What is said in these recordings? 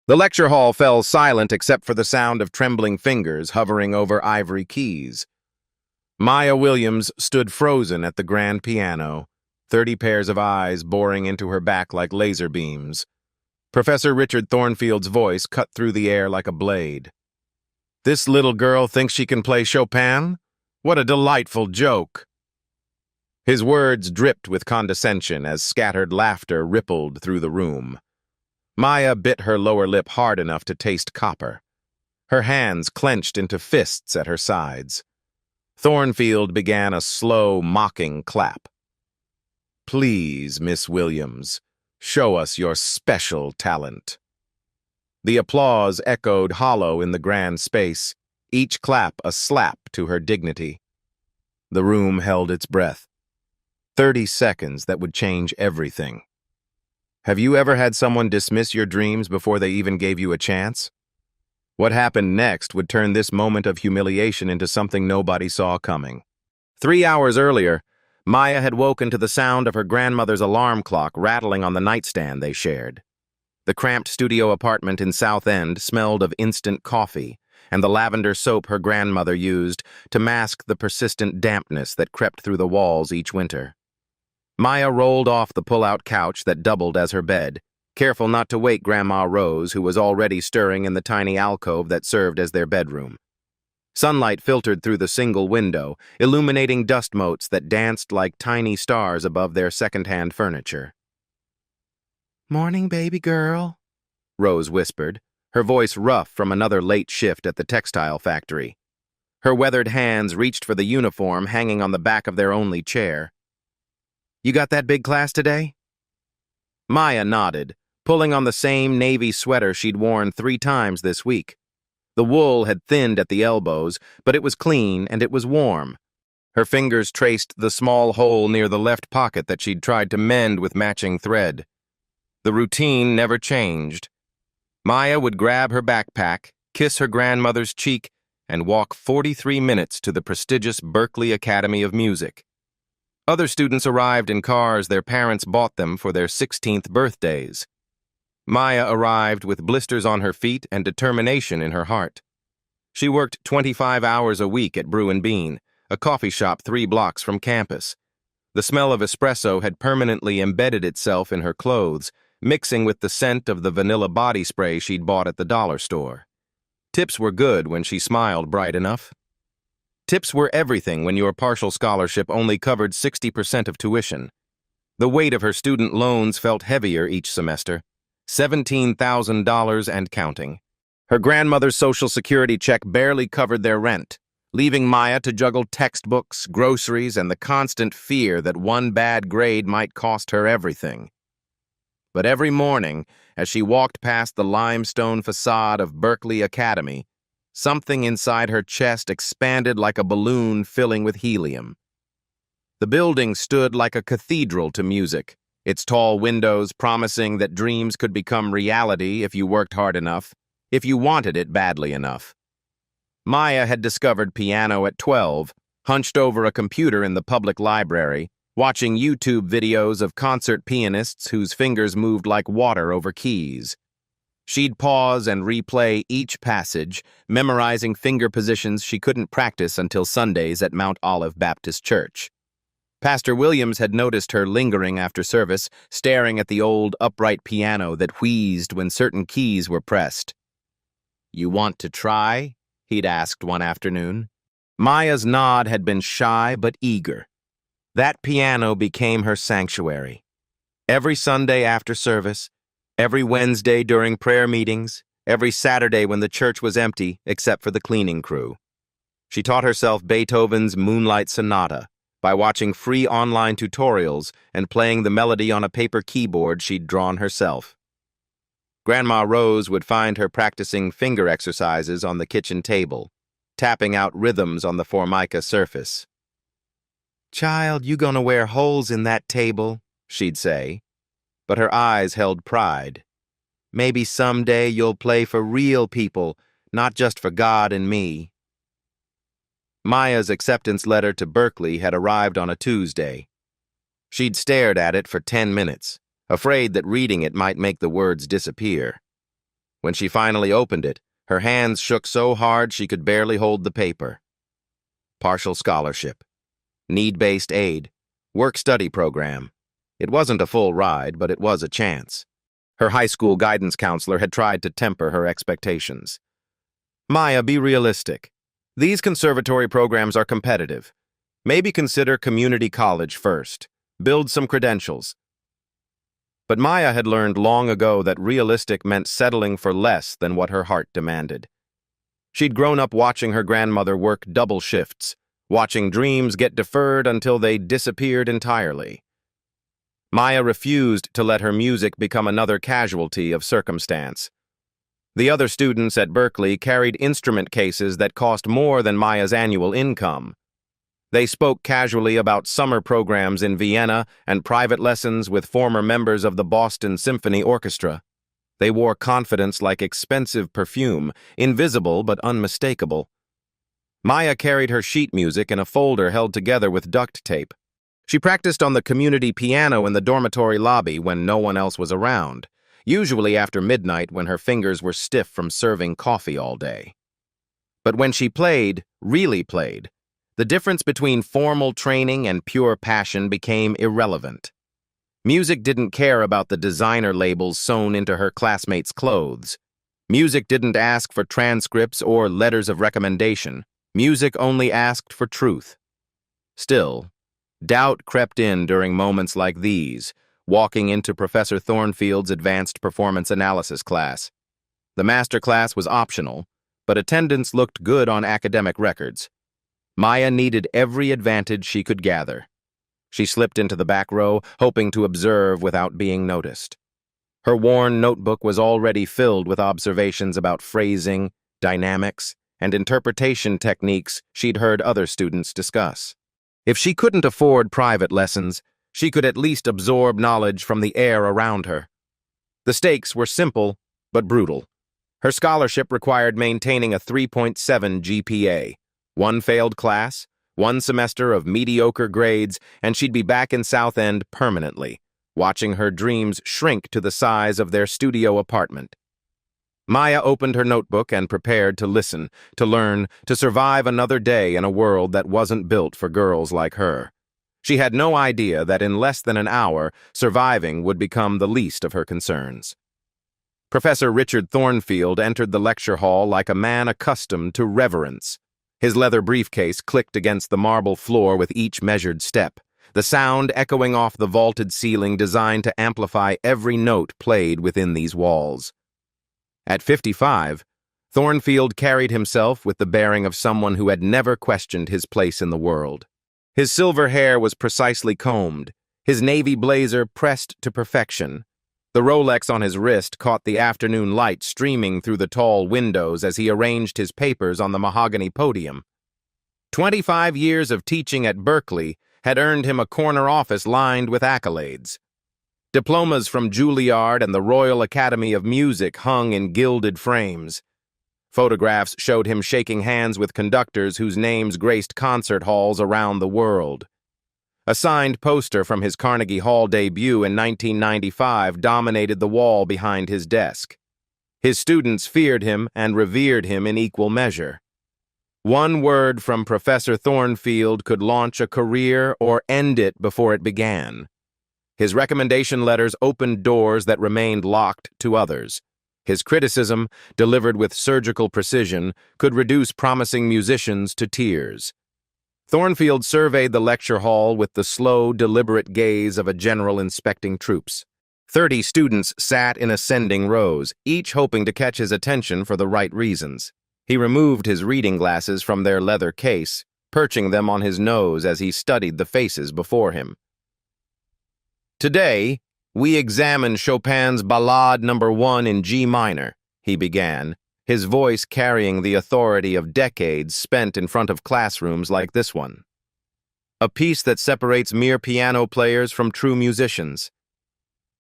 The lecture hall fell silent except for the sound of trembling fingers hovering over ivory keys. Maya Williams stood frozen at the grand piano, 30 pairs of eyes boring into her back like laser beams. Professor Richard Thornfield's voice cut through the air like a blade. "This little girl thinks she can play Chopin? What a delightful joke!" His words dripped with condescension as scattered laughter rippled through the room. Maya bit her lower lip hard enough to taste copper. Her hands clenched into fists at her sides. Thornfield began a slow, mocking clap. "Please, Miss Williams, show us your special talent." The applause echoed hollow in the grand space, each clap a slap to her dignity. The room held its breath. 30 seconds that would change everything. Have you ever had someone dismiss your dreams before they even gave you a chance? What happened next would turn this moment of humiliation into something nobody saw coming. 3 hours earlier, Maya had woken to the sound of her grandmother's alarm clock rattling on the nightstand they shared. The cramped studio apartment in South End smelled of instant coffee and the lavender soap her grandmother used to mask the persistent dampness that crept through the walls each winter. Maya rolled off the pull-out couch that doubled as her bed, careful not to wake Grandma Rose, who was already stirring in the tiny alcove that served as their bedroom. Sunlight filtered through the single window, illuminating dust motes that danced like tiny stars above their second-hand furniture. "Morning, baby girl," Rose whispered, her voice rough from another late shift at the textile factory. Her weathered hands reached for the uniform hanging on the back of their only chair. "You got that big class today?" Maya nodded, pulling on the same navy sweater she'd worn 3 times this week. The wool had thinned at the elbows, but it was clean and it was warm. Her fingers traced the small hole near the left pocket that she'd tried to mend with matching thread. The routine never changed. Maya would grab her backpack, kiss her grandmother's cheek, and walk 43 minutes to the prestigious Berklee Academy of Music. Other students arrived in cars their parents bought them for their 16th birthdays. Maya arrived with blisters on her feet and determination in her heart. She worked 25 hours a week at Brew and Bean, a coffee shop 3 blocks from campus. The smell of espresso had permanently embedded itself in her clothes, mixing with the scent of the vanilla body spray she'd bought at the dollar store. Tips were good when she smiled bright enough. Tips were everything when your partial scholarship only covered 60% of tuition. The weight of her student loans felt heavier each semester, $17,000 and counting. Her grandmother's Social Security check barely covered their rent, leaving Maya to juggle textbooks, groceries, and the constant fear that one bad grade might cost her everything. But every morning, as she walked past the limestone facade of Berklee Academy, something inside her chest expanded like a balloon filling with helium. The building stood like a cathedral to music, its tall windows promising that dreams could become reality if you worked hard enough, if you wanted it badly enough. Maya had discovered piano at 12, hunched over a computer in the public library, watching YouTube videos of concert pianists whose fingers moved like water over keys. She'd pause and replay each passage, memorizing finger positions she couldn't practice until Sundays at Mount Olive Baptist Church. Pastor Williams had noticed her lingering after service, staring at the old upright piano that wheezed when certain keys were pressed. "You want to try?" he'd asked one afternoon. Maya's nod had been shy but eager. That piano became her sanctuary. Every Sunday after service, every Wednesday during prayer meetings, every Saturday when the church was empty except for the cleaning crew. She taught herself Beethoven's Moonlight Sonata by watching free online tutorials and playing the melody on a paper keyboard she'd drawn herself. Grandma Rose would find her practicing finger exercises on the kitchen table, tapping out rhythms on the formica surface. "Child, you gonna wear holes in that table," she'd say. But her eyes held pride. "Maybe someday you'll play for real people, not just for God and me." Maya's acceptance letter to Berklee had arrived on a Tuesday. She'd stared at it for 10 minutes, afraid that reading it might make the words disappear. When she finally opened it, her hands shook so hard she could barely hold the paper. Partial scholarship. Need-based aid. Work-study program. It wasn't a full ride, but it was a chance. Her high school guidance counselor had tried to temper her expectations. Maya, be realistic. These conservatory programs are competitive. Maybe consider community college first. Build some credentials. But Maya had learned long ago that realistic meant settling for less than what her heart demanded. She'd grown up watching her grandmother work double shifts, watching dreams get deferred until they disappeared entirely. Maya refused to let her music become another casualty of circumstance. The other students at Berkeley carried instrument cases that cost more than Maya's annual income. They spoke casually about summer programs in Vienna and private lessons with former members of the Boston Symphony Orchestra. They wore confidence like expensive perfume, invisible but unmistakable. Maya carried her sheet music in a folder held together with duct tape. She practiced on the community piano in the dormitory lobby when no one else was around, usually after midnight when her fingers were stiff from serving coffee all day. But when she played, really played, the difference between formal training and pure passion became irrelevant. Music didn't care about the designer labels sewn into her classmates' clothes. Music didn't ask for transcripts or letters of recommendation. Music only asked for truth. Still, doubt crept in during moments like these, walking into Professor Thornfield's advanced performance analysis class. The master class was optional, but attendance looked good on academic records. Maya needed every advantage she could gather. She slipped into the back row, hoping to observe without being noticed. Her worn notebook was already filled with observations about phrasing, dynamics, and interpretation techniques she'd heard other students discuss. If she couldn't afford private lessons, she could at least absorb knowledge from the air around her. The stakes were simple, but brutal. Her scholarship required maintaining a 3.7 GPA. One failed class, one semester of mediocre grades, and she'd be back in South End permanently, watching her dreams shrink to the size of their studio apartment. Maya opened her notebook and prepared to listen, to learn, to survive another day in a world that wasn't built for girls like her. She had no idea that in less than an hour, surviving would become the least of her concerns. Professor Richard Thornfield entered the lecture hall like a man accustomed to reverence. His leather briefcase clicked against the marble floor with each measured step, the sound echoing off the vaulted ceiling designed to amplify every note played within these walls. At 55, Thornfield carried himself with the bearing of someone who had never questioned his place in the world. His silver hair was precisely combed, his navy blazer pressed to perfection. The Rolex on his wrist caught the afternoon light streaming through the tall windows as he arranged his papers on the mahogany podium. 25 years of teaching at Berkeley had earned him a corner office lined with accolades. Diplomas from Juilliard and the Royal Academy of Music hung in gilded frames. Photographs showed him shaking hands with conductors whose names graced concert halls around the world. A signed poster from his Carnegie Hall debut in 1995 dominated the wall behind his desk. His students feared him and revered him in equal measure. One word from Professor Thornfield could launch a career or end it before it began. His recommendation letters opened doors that remained locked to others. His criticism, delivered with surgical precision, could reduce promising musicians to tears. Thornfield surveyed the lecture hall with the slow, deliberate gaze of a general inspecting troops. 30 students sat in ascending rows, each hoping to catch his attention for the right reasons. He removed his reading glasses from their leather case, perching them on his nose as he studied the faces before him. Today, we examine Chopin's Ballade No. 1 in G minor, he began, his voice carrying the authority of decades spent in front of classrooms like this one. A piece that separates mere piano players from true musicians.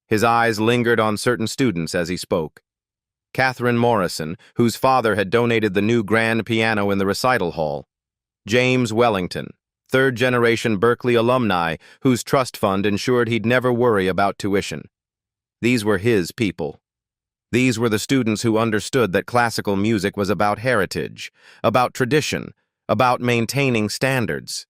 His eyes lingered on certain students as he spoke. Catherine Morrison, whose father had donated the new grand piano in the recital hall. James Wellington, third-generation Berkeley alumni whose trust fund ensured he'd never worry about tuition. These were his people. These were the students who understood that classical music was about heritage, about tradition, about maintaining standards.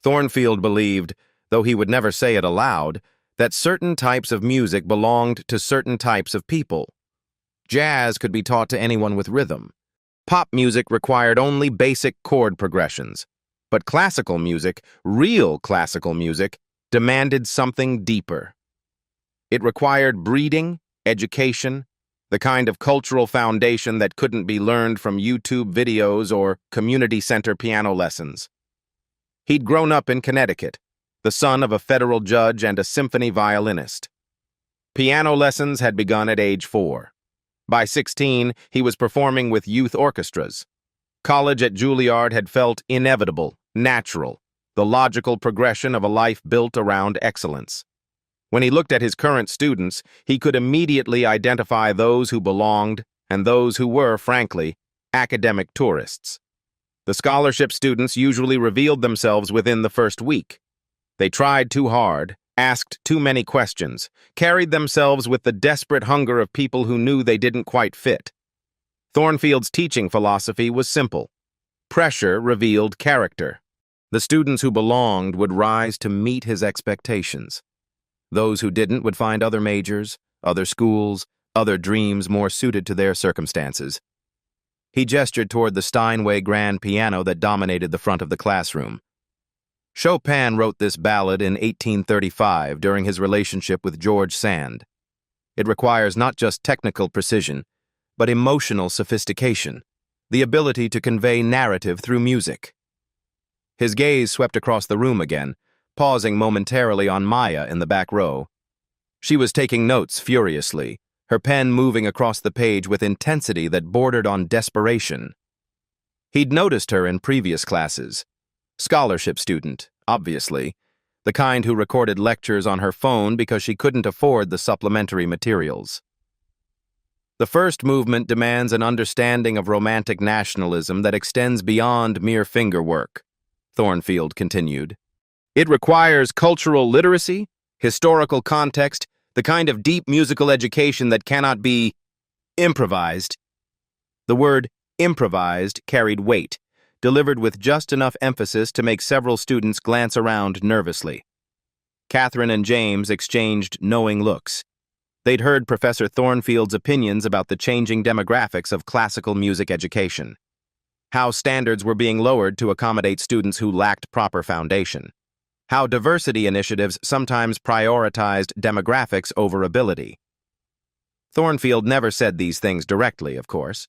Thornfield believed, though he would never say it aloud, that certain types of music belonged to certain types of people. Jazz could be taught to anyone with rhythm. Pop music required only basic chord progressions. But classical music, real classical music, demanded something deeper. It required breeding, education, the kind of cultural foundation that couldn't be learned from YouTube videos or community center piano lessons. He'd grown up in Connecticut, the son of a federal judge and a symphony violinist. Piano lessons had begun at age 4. By 16, he was performing with youth orchestras. College at Juilliard had felt inevitable, natural, the logical progression of a life built around excellence. When he looked at his current students, he could immediately identify those who belonged and those who were, frankly, academic tourists. The scholarship students usually revealed themselves within the first week. They tried too hard, asked too many questions, carried themselves with the desperate hunger of people who knew they didn't quite fit. Thornfield's teaching philosophy was simple. Pressure revealed character. The students who belonged would rise to meet his expectations. Those who didn't would find other majors, other schools, other dreams more suited to their circumstances. He gestured toward the Steinway grand piano that dominated the front of the classroom. Chopin wrote this ballad in 1835 during his relationship with George Sand. It requires not just technical precision, but emotional sophistication, the ability to convey narrative through music. His gaze swept across the room again, pausing momentarily on Maya in the back row. She was taking notes furiously, her pen moving across the page with intensity that bordered on desperation. He'd noticed her in previous classes. Scholarship student, obviously, the kind who recorded lectures on her phone because she couldn't afford the supplementary materials. The first movement demands an understanding of romantic nationalism that extends beyond mere fingerwork, Thornfield continued. It requires cultural literacy, historical context, the kind of deep musical education that cannot be improvised. The word improvised carried weight, delivered with just enough emphasis to make several students glance around nervously. Catherine and James exchanged knowing looks. They'd heard Professor Thornfield's opinions about the changing demographics of classical music education, how standards were being lowered to accommodate students who lacked proper foundation, how diversity initiatives sometimes prioritized demographics over ability. Thornfield never said these things directly, of course.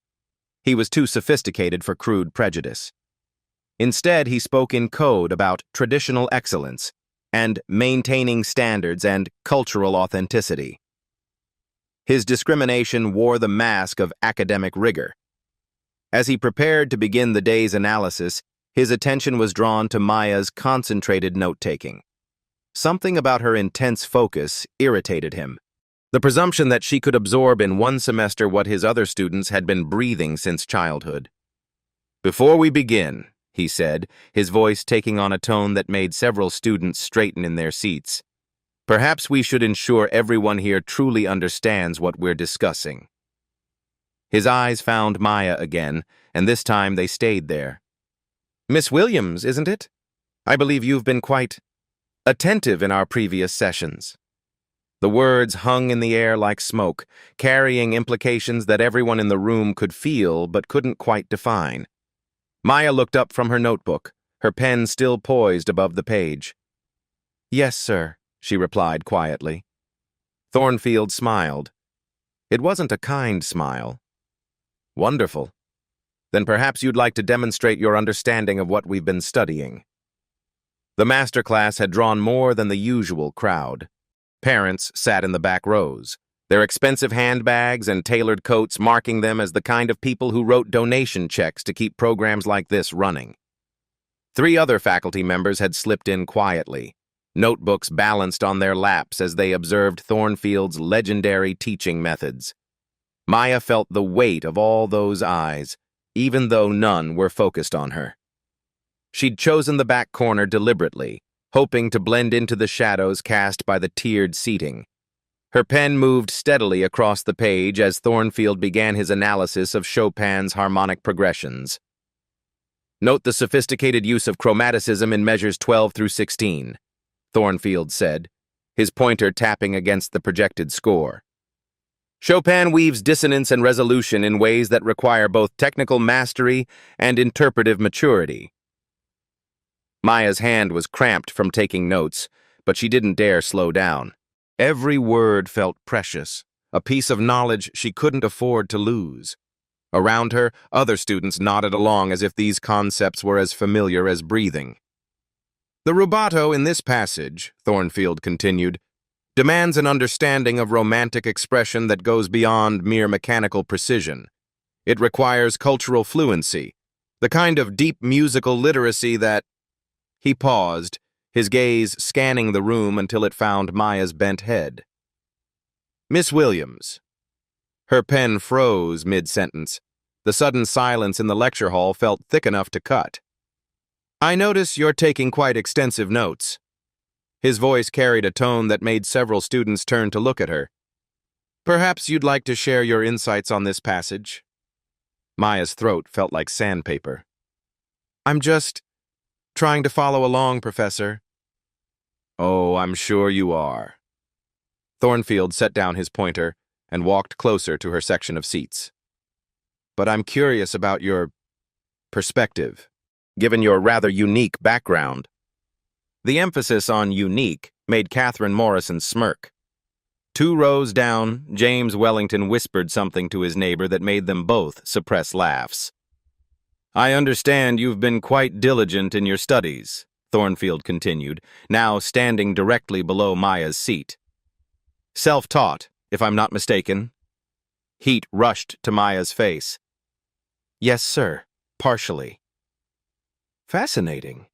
He was too sophisticated for crude prejudice. Instead, he spoke in code about traditional excellence and maintaining standards and cultural authenticity. His discrimination wore the mask of academic rigor. As he prepared to begin the day's analysis, his attention was drawn to Maya's concentrated note-taking. Something about her intense focus irritated him. The presumption that she could absorb in one semester what his other students had been breathing since childhood. "Before we begin," he said, his voice taking on a tone that made several students straighten in their seats, "perhaps we should ensure everyone here truly understands what we're discussing." His eyes found Maya again, and this time they stayed there. "Miss Williams, isn't it? I believe you've been quite attentive in our previous sessions." The words hung in the air like smoke, carrying implications that everyone in the room could feel but couldn't quite define. Maya looked up from her notebook, her pen still poised above the page. "Yes, sir," she replied quietly. Thornfield smiled. It wasn't a kind smile. "Wonderful. Then perhaps you'd like to demonstrate your understanding of what we've been studying." The master class had drawn more than the usual crowd. Parents sat in the back rows, their expensive handbags and tailored coats marking them as the kind of people who wrote donation checks to keep programs like this running. 3 other faculty members had slipped in quietly, notebooks balanced on their laps as they observed Thornfield's legendary teaching methods. Maya felt the weight of all those eyes, even though none were focused on her. She'd chosen the back corner deliberately, hoping to blend into the shadows cast by the tiered seating. Her pen moved steadily across the page as Thornfield began his analysis of Chopin's harmonic progressions. Note the sophisticated use of chromaticism in measures 12 through 16, Thornfield said, his pointer tapping against the projected score. Chopin weaves dissonance and resolution in ways that require both technical mastery and interpretive maturity. Maya's hand was cramped from taking notes, but she didn't dare slow down. Every word felt precious, a piece of knowledge she couldn't afford to lose. Around her, other students nodded along as if these concepts were as familiar as breathing. The rubato in this passage, Thornfield continued, demands an understanding of romantic expression that goes beyond mere mechanical precision. It requires cultural fluency, the kind of deep musical literacy that... He paused, his gaze scanning the room until it found Maya's bent head. Miss Williams. Her pen froze mid-sentence. The sudden silence in the lecture hall felt thick enough to cut. I notice you're taking quite extensive notes. His voice carried a tone that made several students turn to look at her. Perhaps you'd like to share your insights on this passage? Maya's throat felt like sandpaper. I'm just trying to follow along, Professor. Oh, I'm sure you are. Thornfield set down his pointer and walked closer to her section of seats. But I'm curious about your perspective, given your rather unique background. The emphasis on unique made Catherine Morrison smirk. 2 rows down, James Wellington whispered something to his neighbor that made them both suppress laughs. I understand you've been quite diligent in your studies, Thornfield continued, now standing directly below Maya's seat. Self-taught, if I'm not mistaken. Heat rushed to Maya's face. Yes, sir, partially. Fascinating.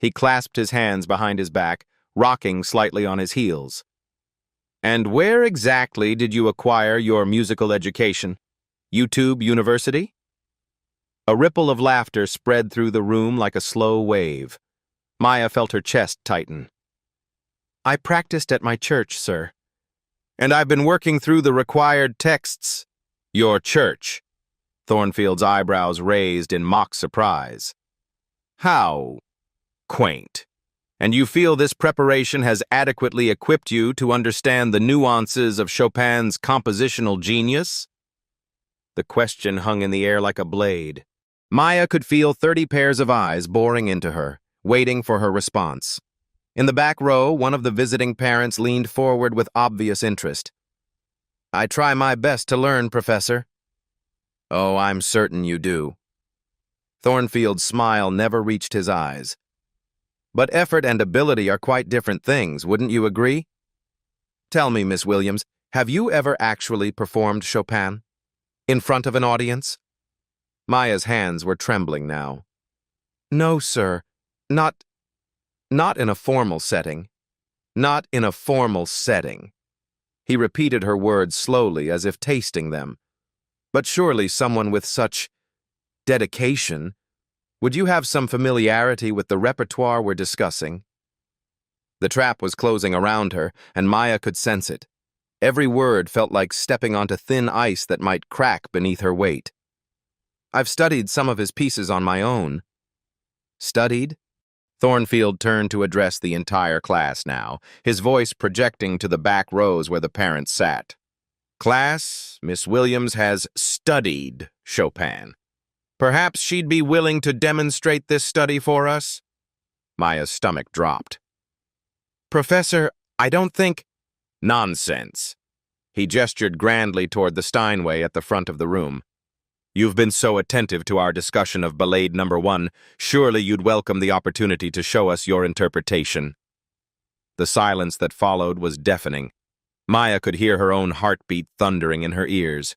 He clasped his hands behind his back, rocking slightly on his heels. And where exactly did you acquire your musical education? YouTube University? A ripple of laughter spread through the room like a slow wave. Maya felt her chest tighten. I practiced at my church, sir. And I've been working through the required texts. Your church? Thornfield's eyebrows raised in mock surprise. How quaint. And you feel this preparation has adequately equipped you to understand the nuances of Chopin's compositional genius? The question hung in the air like a blade. Maya could feel 30 pairs of eyes boring into her, waiting for her response. In the back row, one of the visiting parents leaned forward with obvious interest. I try my best to learn, Professor. Oh, I'm certain you do. Thornfield's smile never reached his eyes. But effort and ability are quite different things, wouldn't you agree? Tell me, Miss Williams, have you ever actually performed Chopin? In front of an audience? Maya's hands were trembling now. No, sir. Not in a formal setting. Not in a formal setting. He repeated her words slowly, as if tasting them. But surely someone with such dedication. Would you have some familiarity with the repertoire we're discussing? The trap was closing around her, and Maya could sense it. Every word felt like stepping onto thin ice that might crack beneath her weight. I've studied some of his pieces on my own. Studied? Thornfield turned to address the entire class now, his voice projecting to the back rows where the parents sat. Class, Miss Williams has studied Chopin. Perhaps she'd be willing to demonstrate this study for us? Maya's stomach dropped. Professor, I don't think... Nonsense. He gestured grandly toward the Steinway at the front of the room. You've been so attentive to our discussion of Ballade No. 1, surely you'd welcome the opportunity to show us your interpretation. The silence that followed was deafening. Maya could hear her own heartbeat thundering in her ears.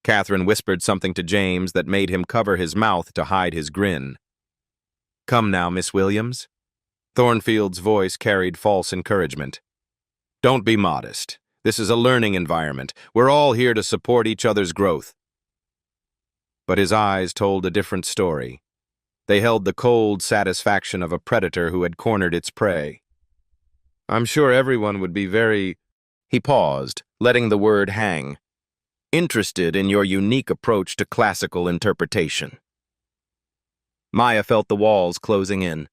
Catherine whispered something to James that made him cover his mouth to hide his grin. Come now, Miss Williams. Thornfield's voice carried false encouragement. Don't be modest. This is a learning environment. We're all here to support each other's growth. But his eyes told a different story. They held the cold satisfaction of a predator who had cornered its prey. I'm sure everyone would be very... He paused, letting the word hang. Interested in your unique approach to classical interpretation. Maya felt the walls closing in.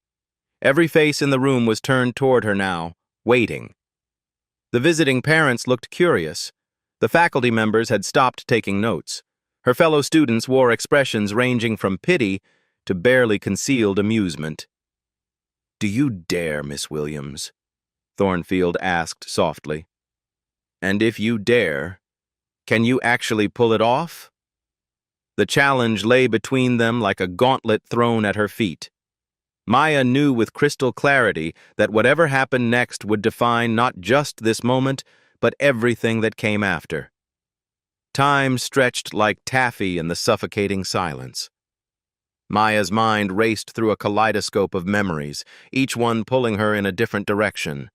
Every face in the room was turned toward her now, waiting. The visiting parents looked curious. The faculty members had stopped taking notes. Her fellow students wore expressions ranging from pity to barely concealed amusement. "Do you dare, Miss Williams?" Thornfield asked softly. "And if you dare, can you actually pull it off?" The challenge lay between them like a gauntlet thrown at her feet. Maya knew with crystal clarity that whatever happened next would define not just this moment, but everything that came after. Time stretched like taffy in the suffocating silence. Maya's mind raced through a kaleidoscope of memories, each one pulling her in a different direction.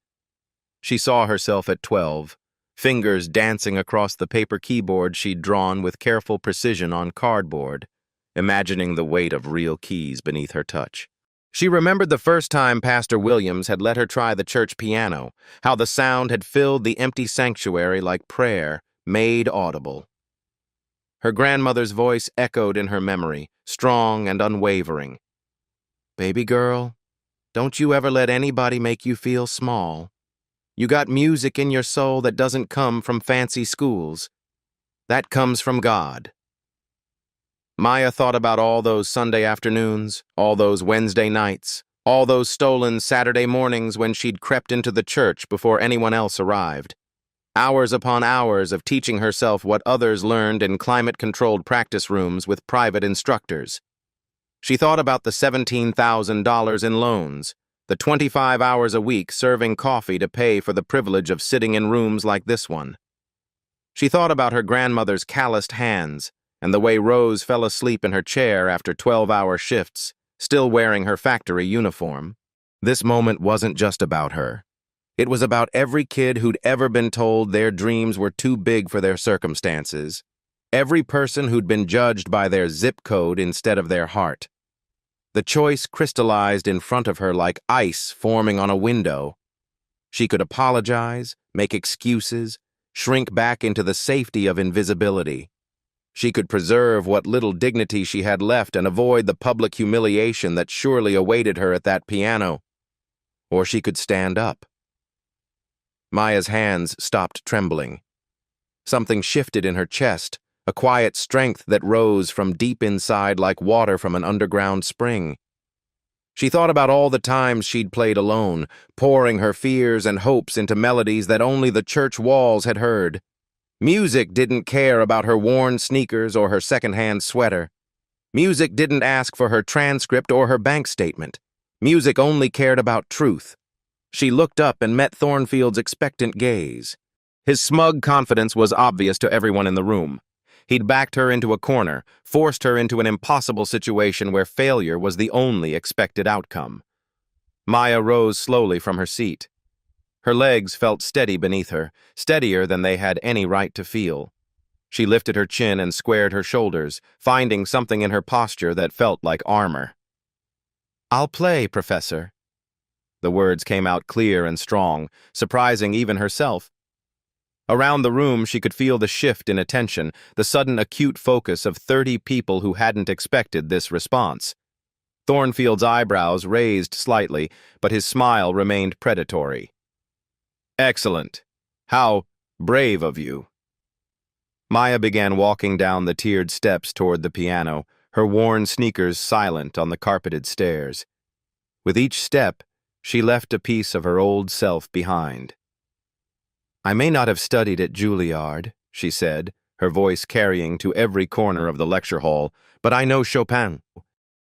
She saw herself at 12, fingers dancing across the paper keyboard she'd drawn with careful precision on cardboard, imagining the weight of real keys beneath her touch. She remembered the first time Pastor Williams had let her try the church piano, how the sound had filled the empty sanctuary like prayer, made audible. Her grandmother's voice echoed in her memory, strong and unwavering. "Baby girl, don't you ever let anybody make you feel small. You got music in your soul that doesn't come from fancy schools. That comes from God." Maya thought about all those Sunday afternoons, all those Wednesday nights, all those stolen Saturday mornings when she'd crept into the church before anyone else arrived. Hours upon hours of teaching herself what others learned in climate-controlled practice rooms with private instructors. She thought about the $17,000 in loans, the 25 hours a week serving coffee to pay for the privilege of sitting in rooms like this one. She thought about her grandmother's calloused hands, and the way Rose fell asleep in her chair after 12-hour shifts, still wearing her factory uniform. This moment wasn't just about her. It was about every kid who'd ever been told their dreams were too big for their circumstances, every person who'd been judged by their zip code instead of their heart. The choice crystallized in front of her like ice forming on a window. She could apologize, make excuses, shrink back into the safety of invisibility. She could preserve what little dignity she had left and avoid the public humiliation that surely awaited her at that piano. Or she could stand up. Maya's hands stopped trembling. Something shifted in her chest, a quiet strength that rose from deep inside like water from an underground spring. She thought about all the times she'd played alone, pouring her fears and hopes into melodies that only the church walls had heard. Music didn't care about her worn sneakers or her second-hand sweater. Music didn't ask for her transcript or her bank statement. Music only cared about truth. She looked up and met Thornfield's expectant gaze. His smug confidence was obvious to everyone in the room. He'd backed her into a corner, forced her into an impossible situation where failure was the only expected outcome. Maya rose slowly from her seat. Her legs felt steady beneath her, steadier than they had any right to feel. She lifted her chin and squared her shoulders, finding something in her posture that felt like armor. "I'll play, Professor." The words came out clear and strong, surprising even herself. Around the room, she could feel the shift in attention, the sudden acute focus of 30 people who hadn't expected this response. Thornfield's eyebrows raised slightly, but his smile remained predatory. "Excellent. How brave of you." Maya began walking down the tiered steps toward the piano, her worn sneakers silent on the carpeted stairs. With each step, she left a piece of her old self behind. "I may not have studied at Juilliard," she said, her voice carrying to every corner of the lecture hall, "but I know Chopin."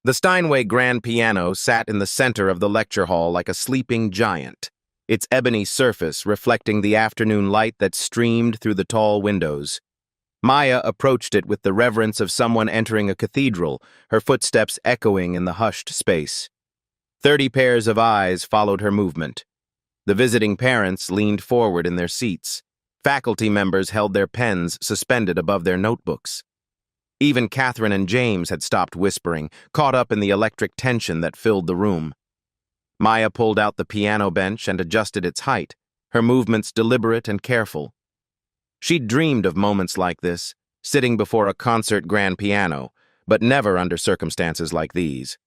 The Steinway grand piano sat in the center of the lecture hall like a sleeping giant, its ebony surface reflecting the afternoon light that streamed through the tall windows. Maya approached it with the reverence of someone entering a cathedral, her footsteps echoing in the hushed space. 30 pairs of eyes followed her movement. The visiting parents leaned forward in their seats. Faculty members held their pens suspended above their notebooks. Even Catherine and James had stopped whispering, caught up in the electric tension that filled the room. Maya pulled out the piano bench and adjusted its height, her movements deliberate and careful. She'd dreamed of moments like this, sitting before a concert grand piano, but never under circumstances like these.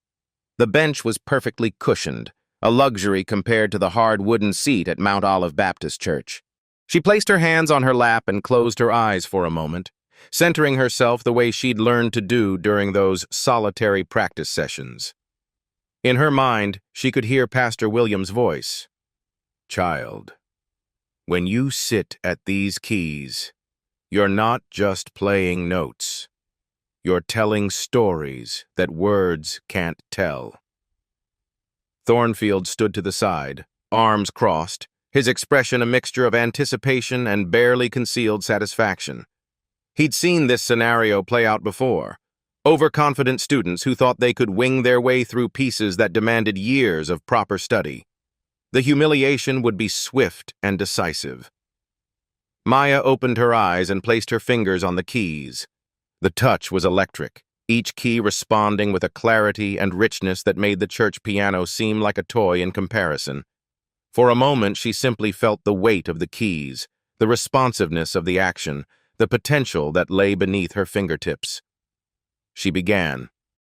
The bench was perfectly cushioned, a luxury compared to the hard wooden seat at Mount Olive Baptist Church. She placed her hands on her lap and closed her eyes for a moment, centering herself the way she'd learned to do during those solitary practice sessions. In her mind, she could hear Pastor William's voice. "Child, when you sit at these keys, you're not just playing notes. You're telling stories that words can't tell." Thornfield stood to the side, arms crossed, his expression a mixture of anticipation and barely concealed satisfaction. He'd seen this scenario play out before. Overconfident students who thought they could wing their way through pieces that demanded years of proper study. The humiliation would be swift and decisive. Maya opened her eyes and placed her fingers on the keys. The touch was electric, each key responding with a clarity and richness that made the church piano seem like a toy in comparison. For a moment, she simply felt the weight of the keys, the responsiveness of the action, the potential that lay beneath her fingertips. She began.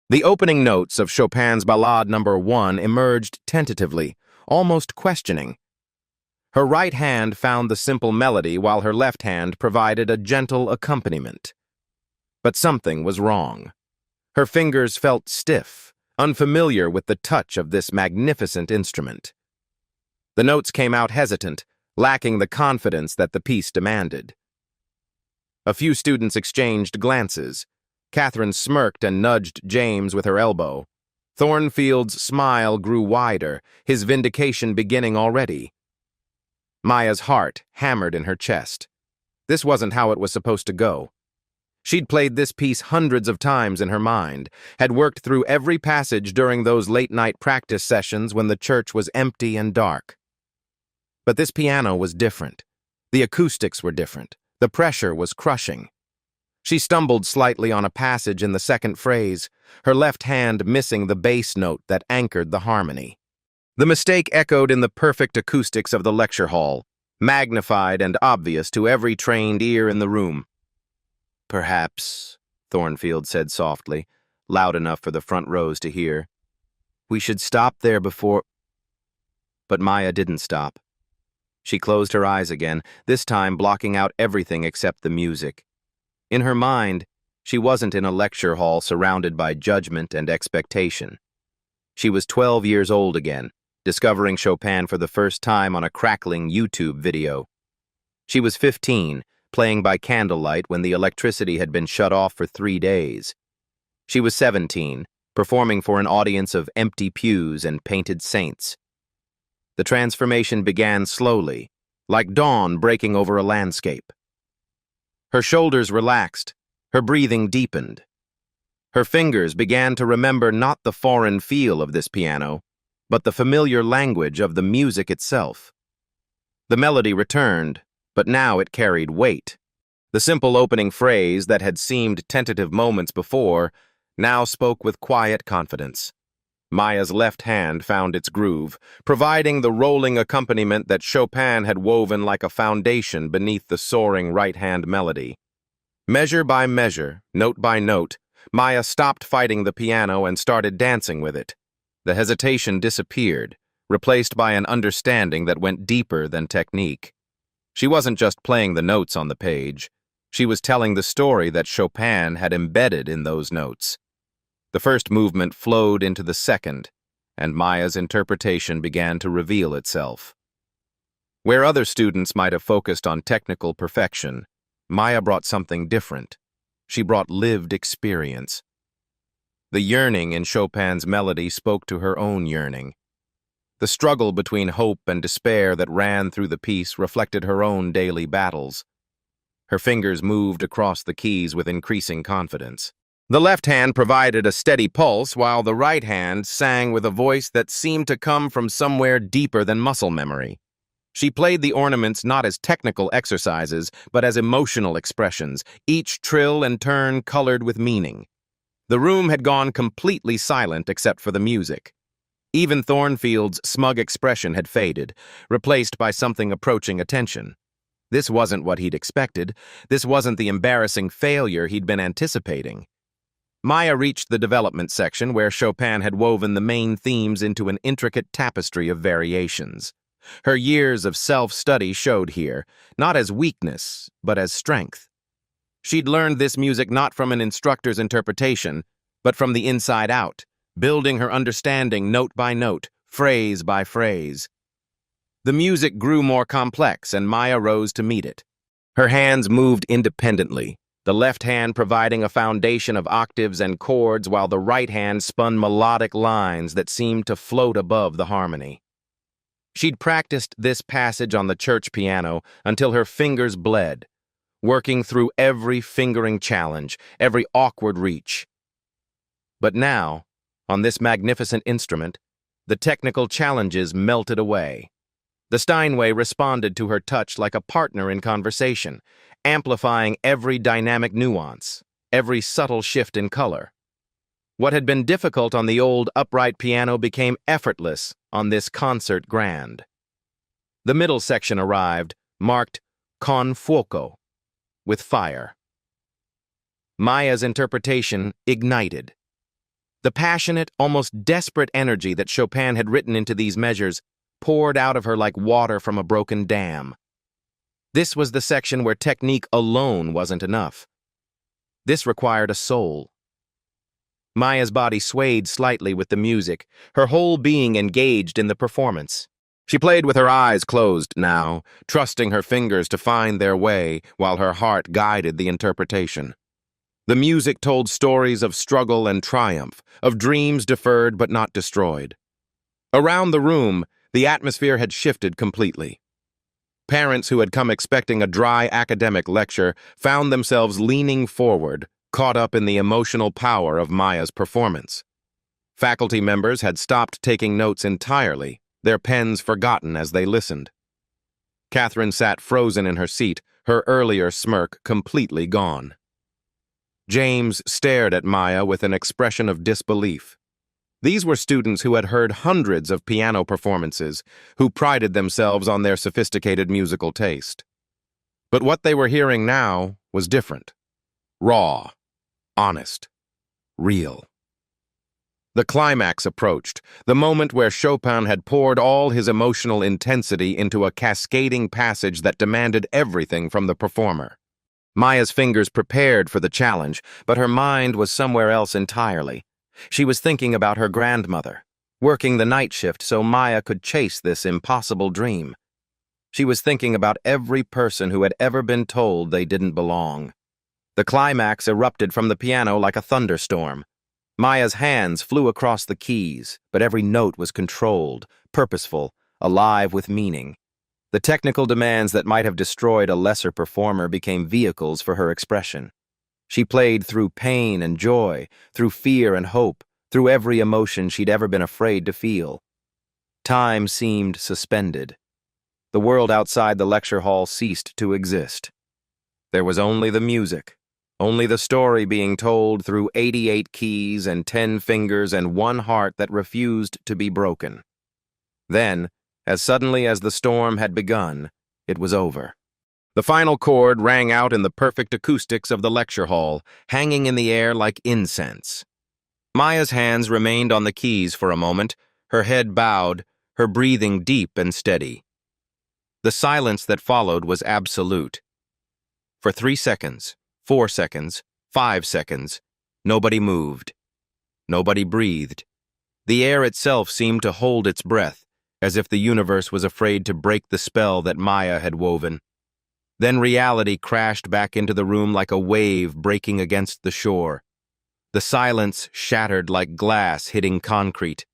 The opening notes of Chopin's Ballade No. 1 emerged tentatively, almost questioning. Her right hand found the simple melody while her left hand provided a gentle accompaniment. But something was wrong. Her fingers felt stiff, unfamiliar with the touch of this magnificent instrument. The notes came out hesitant, lacking the confidence that the piece demanded. A few students exchanged glances. Catherine smirked and nudged James with her elbow. Thornfield's smile grew wider, his vindication beginning already. Maya's heart hammered in her chest. This wasn't how it was supposed to go. She'd played this piece hundreds of times in her mind, had worked through every passage during those late-night practice sessions when the church was empty and dark. But this piano was different. The acoustics were different. The pressure was crushing. She stumbled slightly on a passage in the second phrase, her left hand missing the bass note that anchored the harmony. The mistake echoed in the perfect acoustics of the lecture hall, magnified and obvious to every trained ear in the room. "Perhaps," Thornfield said softly, loud enough for the front rows to hear, "we should stop there before—" But Maya didn't stop. She closed her eyes again, this time blocking out everything except the music. In her mind, she wasn't in a lecture hall surrounded by judgment and expectation. She was 12 years old again, discovering Chopin for the first time on a crackling YouTube video. She was 15, playing by candlelight when the electricity had been shut off for 3 days. She was 17, performing for an audience of empty pews and painted saints. The transformation began slowly, like dawn breaking over a landscape. Her shoulders relaxed, her breathing deepened. Her fingers began to remember not the foreign feel of this piano, but the familiar language of the music itself. The melody returned, but now it carried weight. The simple opening phrase that had seemed tentative moments before now spoke with quiet confidence. Maya's left hand found its groove, providing the rolling accompaniment that Chopin had woven like a foundation beneath the soaring right-hand melody. Measure by measure, note by note, Maya stopped fighting the piano and started dancing with it. The hesitation disappeared, replaced by an understanding that went deeper than technique. She wasn't just playing the notes on the page. She was telling the story that Chopin had embedded in those notes. The first movement flowed into the second, and Maya's interpretation began to reveal itself. Where other students might have focused on technical perfection, Maya brought something different. She brought lived experience. The yearning in Chopin's melody spoke to her own yearning. The struggle between hope and despair that ran through the piece reflected her own daily battles. Her fingers moved across the keys with increasing confidence. The left hand provided a steady pulse, while the right hand sang with a voice that seemed to come from somewhere deeper than muscle memory. She played the ornaments not as technical exercises, but as emotional expressions, each trill and turn colored with meaning. The room had gone completely silent except for the music. Even Thornfield's smug expression had faded, replaced by something approaching attention. This wasn't what he'd expected. This wasn't the embarrassing failure he'd been anticipating. Maya reached the development section where Chopin had woven the main themes into an intricate tapestry of variations. Her years of self-study showed here, not as weakness, but as strength. She'd learned this music not from an instructor's interpretation, but from the inside out, building her understanding note by note, phrase by phrase. The music grew more complex, and Maya rose to meet it. Her hands moved independently, the left hand providing a foundation of octaves and chords while the right hand spun melodic lines that seemed to float above the harmony. She'd practiced this passage on the church piano until her fingers bled, working through every fingering challenge, every awkward reach. But now, on this magnificent instrument, the technical challenges melted away. The Steinway responded to her touch like a partner in conversation, amplifying every dynamic nuance, every subtle shift in color. What had been difficult on the old upright piano became effortless on this concert grand. The middle section arrived, marked con fuoco, with fire. Maya's interpretation ignited. The passionate, almost desperate energy that Chopin had written into these measures poured out of her like water from a broken dam. This was the section where technique alone wasn't enough. This required a soul. Maya's body swayed slightly with the music, her whole being engaged in the performance. She played with her eyes closed now, trusting her fingers to find their way while her heart guided the interpretation. The music told stories of struggle and triumph, of dreams deferred but not destroyed. Around the room, the atmosphere had shifted completely. Parents who had come expecting a dry academic lecture found themselves leaning forward, caught up in the emotional power of Maya's performance. Faculty members had stopped taking notes entirely, their pens forgotten as they listened. Catherine sat frozen in her seat, her earlier smirk completely gone. James stared at Maya with an expression of disbelief. These were students who had heard hundreds of piano performances, who prided themselves on their sophisticated musical taste. But what they were hearing now was different. Raw, honest, real. The climax approached, the moment where Chopin had poured all his emotional intensity into a cascading passage that demanded everything from the performer. Maya's fingers prepared for the challenge, but her mind was somewhere else entirely. She was thinking about her grandmother, working the night shift so Maya could chase this impossible dream. She was thinking about every person who had ever been told they didn't belong. The climax erupted from the piano like a thunderstorm. Maya's hands flew across the keys, but every note was controlled, purposeful, alive with meaning. The technical demands that might have destroyed a lesser performer became vehicles for her expression. She played through pain and joy, through fear and hope, through every emotion she'd ever been afraid to feel. Time seemed suspended. The world outside the lecture hall ceased to exist. There was only the music, only the story being told through 88 keys and 10 fingers and one heart that refused to be broken. Then, as suddenly as the storm had begun, it was over. The final chord rang out in the perfect acoustics of the lecture hall, hanging in the air like incense. Maya's hands remained on the keys for a moment, her head bowed, her breathing deep and steady. The silence that followed was absolute. For 3 seconds, 4 seconds, 5 seconds, nobody moved. Nobody breathed. The air itself seemed to hold its breath, as if the universe was afraid to break the spell that Maya had woven. Then reality crashed back into the room like a wave breaking against the shore. The silence shattered like glass hitting concrete.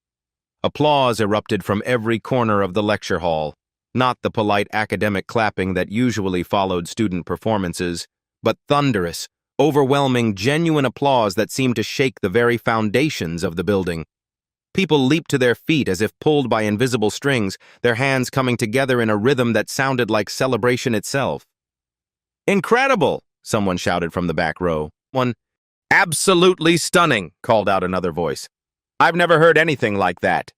Applause erupted from every corner of the lecture hall, not the polite academic clapping that usually followed student performances, but thunderous, overwhelming, genuine applause that seemed to shake the very foundations of the building. People leaped to their feet as if pulled by invisible strings, their hands coming together in a rhythm that sounded like celebration itself. "Incredible!" someone shouted from the back row. One, "Absolutely stunning!" called out another voice. "I've never heard anything like that."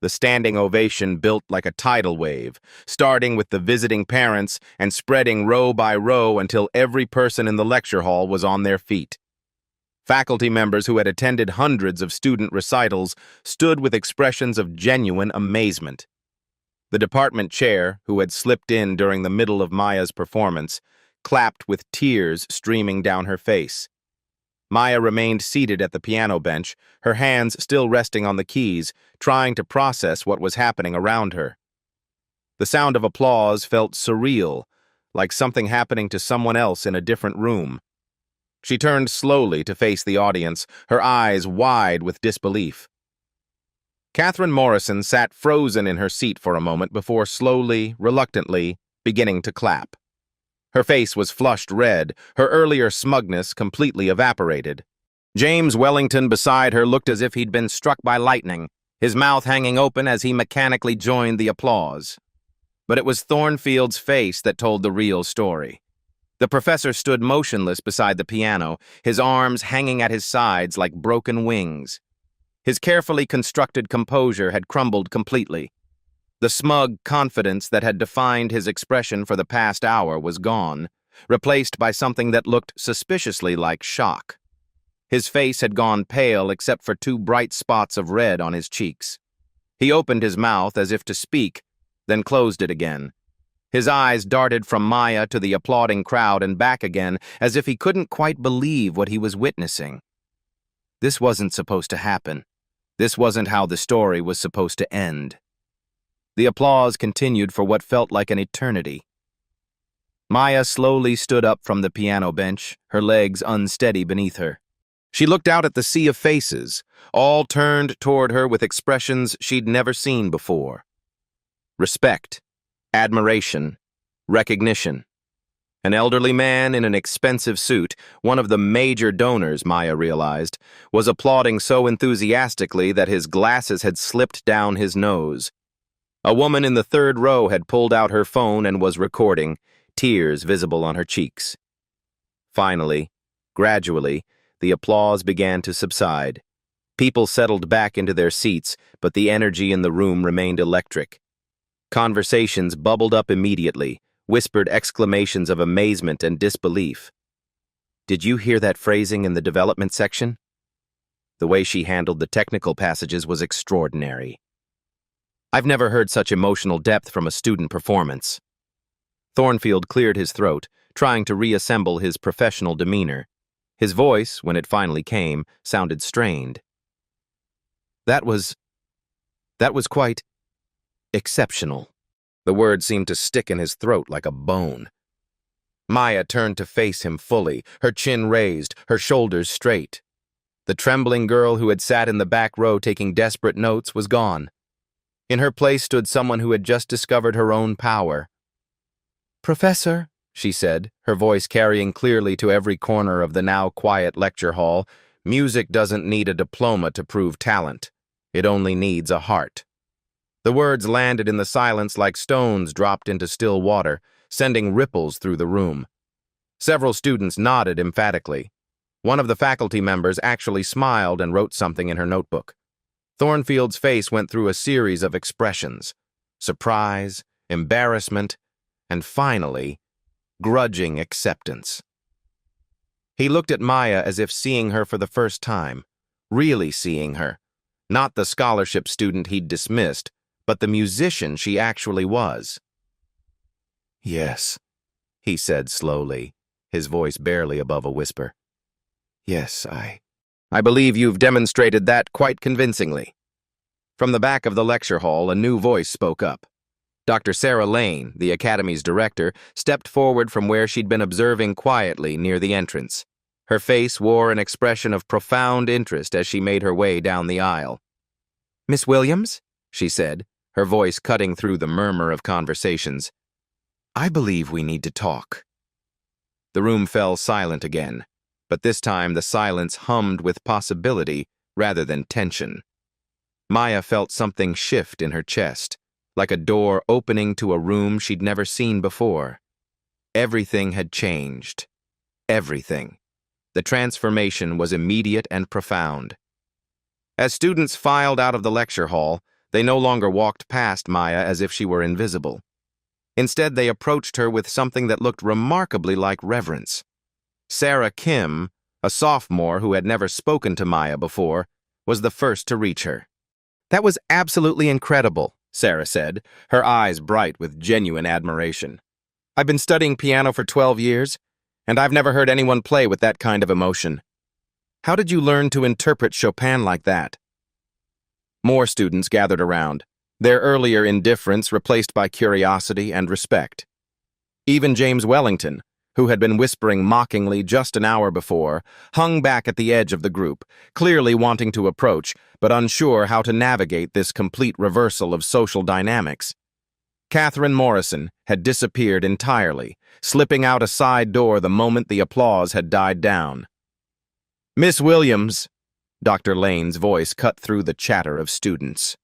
The standing ovation built like a tidal wave, starting with the visiting parents and spreading row by row until every person in the lecture hall was on their feet. Faculty members who had attended hundreds of student recitals stood with expressions of genuine amazement. The department chair, who had slipped in during the middle of Maya's performance, clapped with tears streaming down her face. Maya remained seated at the piano bench, her hands still resting on the keys, trying to process what was happening around her. The sound of applause felt surreal, like something happening to someone else in a different room. She turned slowly to face the audience, her eyes wide with disbelief. Catherine Morrison sat frozen in her seat for a moment before slowly, reluctantly, beginning to clap. Her face was flushed red, her earlier smugness completely evaporated. James Wellington beside her looked as if he'd been struck by lightning, his mouth hanging open as he mechanically joined the applause. But it was Thornfield's face that told the real story. The professor stood motionless beside the piano, his arms hanging at his sides like broken wings. His carefully constructed composure had crumbled completely. The smug confidence that had defined his expression for the past hour was gone, replaced by something that looked suspiciously like shock. His face had gone pale except for 2 bright spots of red on his cheeks. He opened his mouth as if to speak, then closed it again. His eyes darted from Maya to the applauding crowd and back again, as if he couldn't quite believe what he was witnessing. This wasn't supposed to happen. This wasn't how the story was supposed to end. The applause continued for what felt like an eternity. Maya slowly stood up from the piano bench, her legs unsteady beneath her. She looked out at the sea of faces, all turned toward her with expressions she'd never seen before. Respect, admiration, recognition. An elderly man in an expensive suit, one of the major donors, Maya realized, was applauding so enthusiastically that his glasses had slipped down his nose. A woman in the 3rd row had pulled out her phone and was recording, tears visible on her cheeks. Finally, gradually, the applause began to subside. People settled back into their seats, but the energy in the room remained electric. Conversations bubbled up immediately, whispered exclamations of amazement and disbelief. Did you hear that phrasing in the development section? The way she handled the technical passages was extraordinary. I've never heard such emotional depth from a student performance. Thornfield cleared his throat, trying to reassemble his professional demeanor. His voice, when it finally came, sounded strained. That was quite exceptional. The word seemed to stick in his throat like a bone. Maya turned to face him fully, her chin raised, her shoulders straight. The trembling girl who had sat in the back row taking desperate notes was gone. In her place stood someone who had just discovered her own power. "Professor," she said, her voice carrying clearly to every corner of the now quiet lecture hall, "music doesn't need a diploma to prove talent. It only needs a heart." The words landed in the silence like stones dropped into still water, sending ripples through the room. Several students nodded emphatically. One of the faculty members actually smiled and wrote something in her notebook. Thornfield's face went through a series of expressions: surprise, embarrassment, and finally, grudging acceptance. He looked at Maya as if seeing her for the first time, really seeing her, not the scholarship student he'd dismissed, but the musician she actually was. "Yes," he said slowly, his voice barely above a whisper. "Yes, I believe you've demonstrated that quite convincingly." From the back of the lecture hall, a new voice spoke up. Dr. Sarah Lane, the Academy's director, stepped forward from where she'd been observing quietly near the entrance. Her face wore an expression of profound interest as she made her way down the aisle. "Miss Williams," she said, her voice cutting through the murmur of conversations, "I believe we need to talk." The room fell silent again, but this time the silence hummed with possibility rather than tension. Maya felt something shift in her chest, like a door opening to a room she'd never seen before. Everything had changed. Everything. The transformation was immediate and profound. As students filed out of the lecture hall, They no longer walked past Maya as if she were invisible. Instead, they approached her with something that looked remarkably like reverence. Sarah Kim, a sophomore who had never spoken to Maya before, was the first to reach her. "That was absolutely incredible," Sarah said, her eyes bright with genuine admiration. "I've been studying piano for 12 years, and I've never heard anyone play with that kind of emotion. How did you learn to interpret Chopin like that?" More students gathered around, their earlier indifference replaced by curiosity and respect. Even James Wellington, who had been whispering mockingly just an hour before, hung back at the edge of the group, clearly wanting to approach, but unsure how to navigate this complete reversal of social dynamics. Catherine Morrison had disappeared entirely, slipping out a side door the moment the applause had died down. "Miss Williams," Dr. Lane's voice cut through the chatter of students.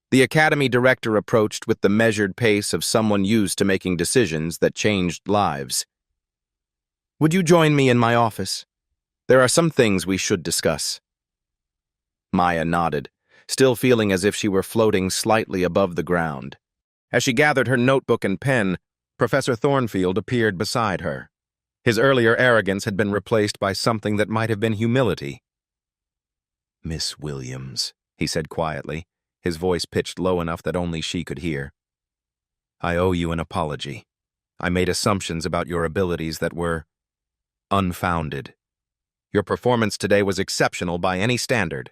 The academy director approached with the measured pace of someone used to making decisions that changed lives. "Would you join me in my office? There are some things we should discuss." Maya nodded, still feeling as if she were floating slightly above the ground. As she gathered her notebook and pen, Professor Thornfield appeared beside her. His earlier arrogance had been replaced by something that might have been humility. "Miss Williams," he said quietly, his voice pitched low enough that only she could hear. "I owe you an apology. I made assumptions about your abilities that were unfounded. Your performance today was exceptional by any standard."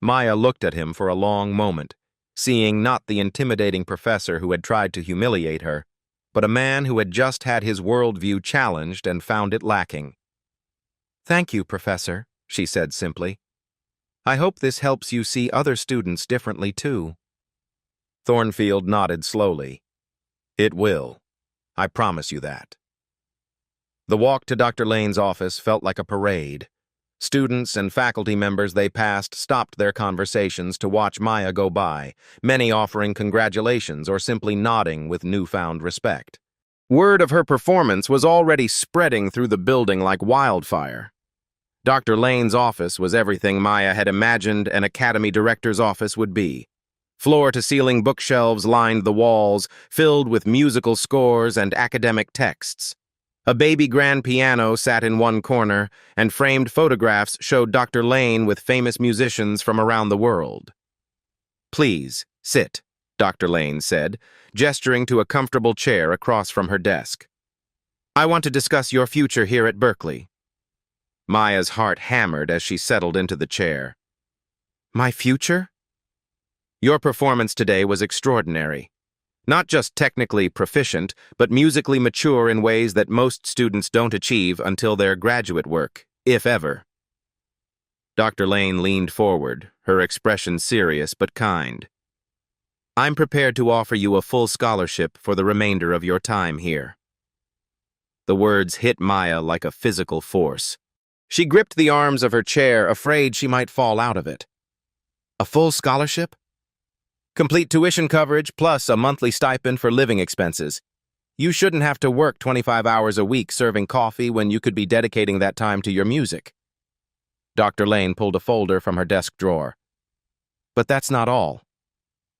Maya looked at him for a long moment, seeing not the intimidating professor who had tried to humiliate her, but a man who had just had his worldview challenged and found it lacking. "Thank you, Professor," she said simply. "I hope this helps you see other students differently, too." Thornfield nodded slowly. "It will. I promise you that." The walk to Dr. Lane's office felt like a parade. Students and faculty members they passed stopped their conversations to watch Maya go by, many offering congratulations or simply nodding with newfound respect. Word of her performance was already spreading through the building like wildfire. Dr. Lane's office was everything Maya had imagined an academy director's office would be. Floor-to-ceiling bookshelves lined the walls, filled with musical scores and academic texts. A baby grand piano sat in one corner, and framed photographs showed Dr. Lane with famous musicians from around the world. "Please, sit," Dr. Lane said, gesturing to a comfortable chair across from her desk. "I want to discuss your future here at Berkeley." Maya's heart hammered as she settled into the chair. "My future?" "Your performance today was extraordinary. Not just technically proficient, but musically mature in ways that most students don't achieve until their graduate work, if ever." Dr. Lane leaned forward, her expression serious but kind. "I'm prepared to offer you a full scholarship for the remainder of your time here." The words hit Maya like a physical force. She gripped the arms of her chair, afraid she might fall out of it. "A full scholarship?" "Complete tuition coverage plus a monthly stipend for living expenses. You shouldn't have to work 25 hours a week serving coffee when you could be dedicating that time to your music." Dr. Lane pulled a folder from her desk drawer. "But that's not all.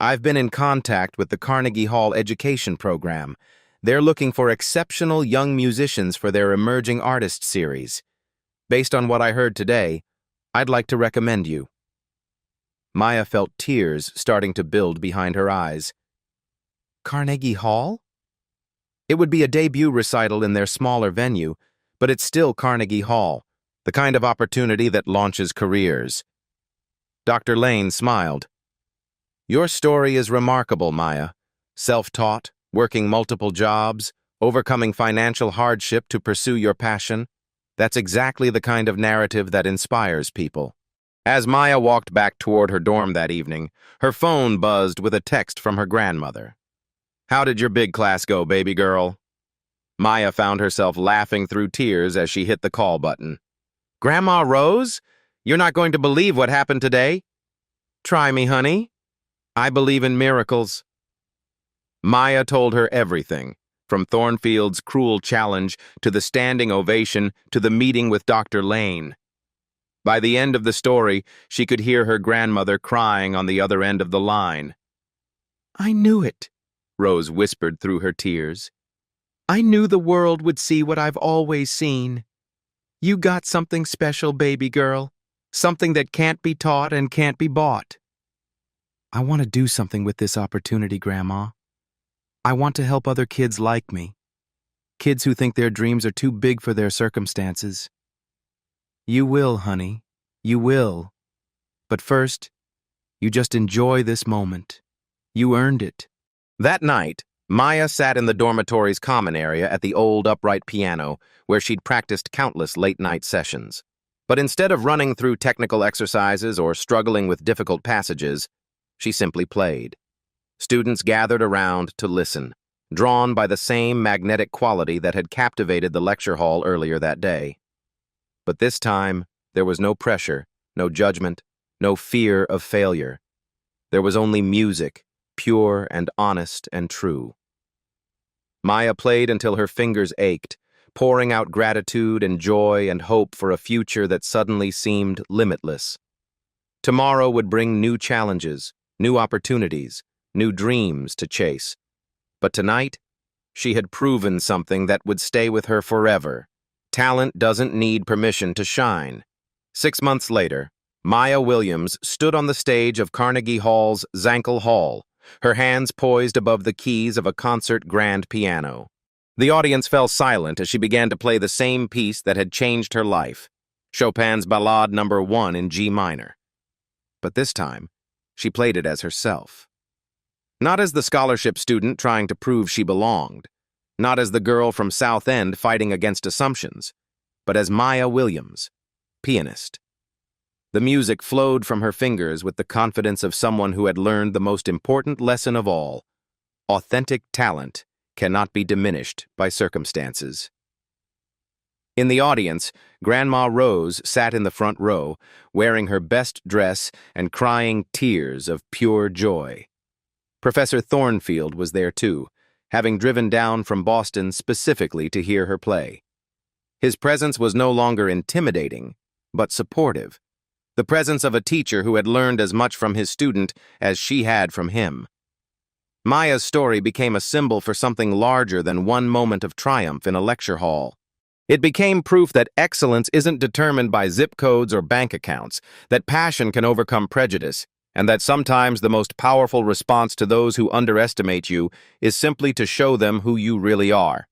I've been in contact with the Carnegie Hall Education Program. They're looking for exceptional young musicians for their Emerging Artist Series. Based on what I heard today, I'd like to recommend you." Maya felt tears starting to build behind her eyes. "Carnegie Hall?" It would be a debut recital in their smaller venue, but it's still Carnegie Hall, the kind of opportunity that launches careers. Dr. Lane smiled. "Your story is remarkable, Maya. Self-taught, working multiple jobs, overcoming financial hardship to pursue your passion. That's exactly the kind of narrative that inspires people." As Maya walked back toward her dorm that evening, her phone buzzed with a text from her grandmother. "How did your big class go, baby girl?" Maya found herself laughing through tears as she hit the call button. "Grandma Rose? You're not going to believe what happened today?" "Try me, honey. I believe in miracles." Maya told her everything, from Thornfield's cruel challenge to the standing ovation to the meeting with Dr. Lane. By the end of the story, she could hear her grandmother crying on the other end of the line. "I knew it," Rose whispered through her tears. "I knew the world would see what I've always seen. You got something special, baby girl. Something that can't be taught and can't be bought." "I want to do something with this opportunity, Grandma. I want to help other kids like me. Kids who think their dreams are too big for their circumstances." "You will, honey. You will. But first, you just enjoy this moment. You earned it." That night, Maya sat in the dormitory's common area at the old upright piano where she'd practiced countless late-night sessions. But instead of running through technical exercises or struggling with difficult passages, she simply played. Students gathered around to listen, drawn by the same magnetic quality that had captivated the lecture hall earlier that day. But this time, there was no pressure, no judgment, no fear of failure. There was only music, pure and honest and true. Maya played until her fingers ached, pouring out gratitude and joy and hope for a future that suddenly seemed limitless. Tomorrow would bring new challenges, new opportunities, new dreams to chase. But tonight, she had proven something that would stay with her forever. Talent doesn't need permission to shine. 6 months later, Maya Williams stood on the stage of Carnegie Hall's Zankel Hall, her hands poised above the keys of a concert grand piano. The audience fell silent as she began to play the same piece that had changed her life, Chopin's Ballade No. 1 in G minor. But this time, she played it as herself. Not as the scholarship student trying to prove she belonged, not as the girl from South End fighting against assumptions, but as Maya Williams, pianist. The music flowed from her fingers with the confidence of someone who had learned the most important lesson of all: authentic talent cannot be diminished by circumstances. In the audience, Grandma Rose sat in the front row, wearing her best dress and crying tears of pure joy. Professor Thornfield was there too, having driven down from Boston specifically to hear her play. His presence was no longer intimidating, but supportive. The presence of a teacher who had learned as much from his student as she had from him. Maya's story became a symbol for something larger than one moment of triumph in a lecture hall. It became proof that excellence isn't determined by zip codes or bank accounts, that passion can overcome prejudice, and that sometimes the most powerful response to those who underestimate you is simply to show them who you really are.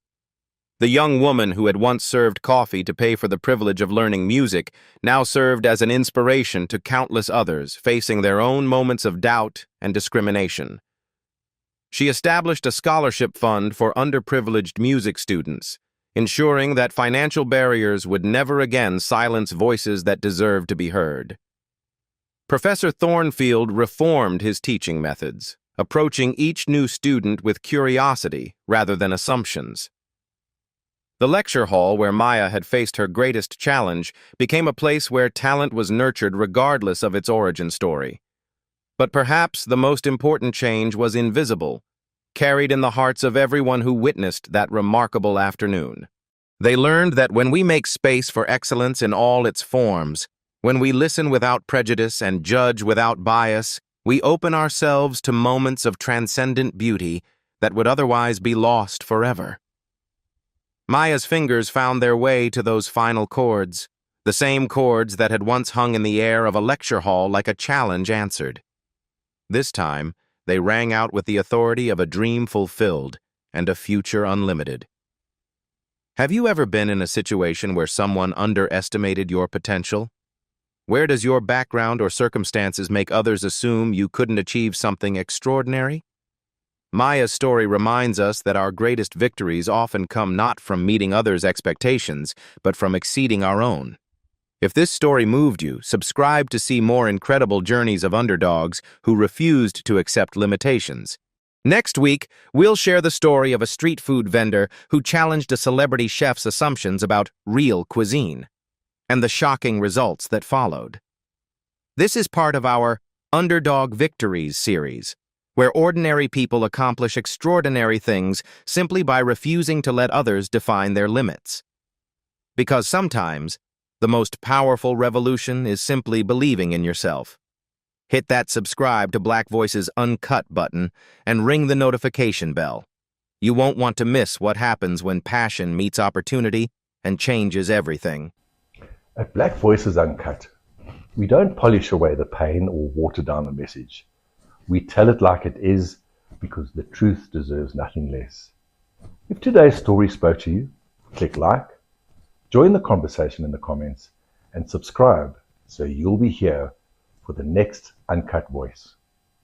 The young woman who had once served coffee to pay for the privilege of learning music now served as an inspiration to countless others facing their own moments of doubt and discrimination. She established a scholarship fund for underprivileged music students, ensuring that financial barriers would never again silence voices that deserve to be heard. Professor Thornfield reformed his teaching methods, approaching each new student with curiosity rather than assumptions. The lecture hall where Maya had faced her greatest challenge became a place where talent was nurtured regardless of its origin story. But perhaps the most important change was invisible, carried in the hearts of everyone who witnessed that remarkable afternoon. They learned that when we make space for excellence in all its forms, when we listen without prejudice and judge without bias, we open ourselves to moments of transcendent beauty that would otherwise be lost forever. Maya's fingers found their way to those final chords, the same chords that had once hung in the air of a lecture hall like a challenge answered. This time, they rang out with the authority of a dream fulfilled and a future unlimited. Have you ever been in a situation where someone underestimated your potential? Where does your background or circumstances make others assume you couldn't achieve something extraordinary? Maya's story reminds us that our greatest victories often come not from meeting others' expectations, but from exceeding our own. If this story moved you, subscribe to see more incredible journeys of underdogs who refused to accept limitations. Next week, we'll share the story of a street food vendor who challenged a celebrity chef's assumptions about real cuisine, and the shocking results that followed. This is part of our Underdog Victories series, where ordinary people accomplish extraordinary things simply by refusing to let others define their limits. Because sometimes, The most powerful revolution is simply believing in yourself. Hit that subscribe to Black Voice's Uncut button and ring the notification bell. You won't want to miss what happens when passion meets opportunity and changes everything. At Black Voices Uncut, we don't polish away the pain or water down the message. We tell it like it is because the truth deserves nothing less. If today's story spoke to you, click like, join the conversation in the comments, and subscribe so you'll be here for the next Uncut Voice.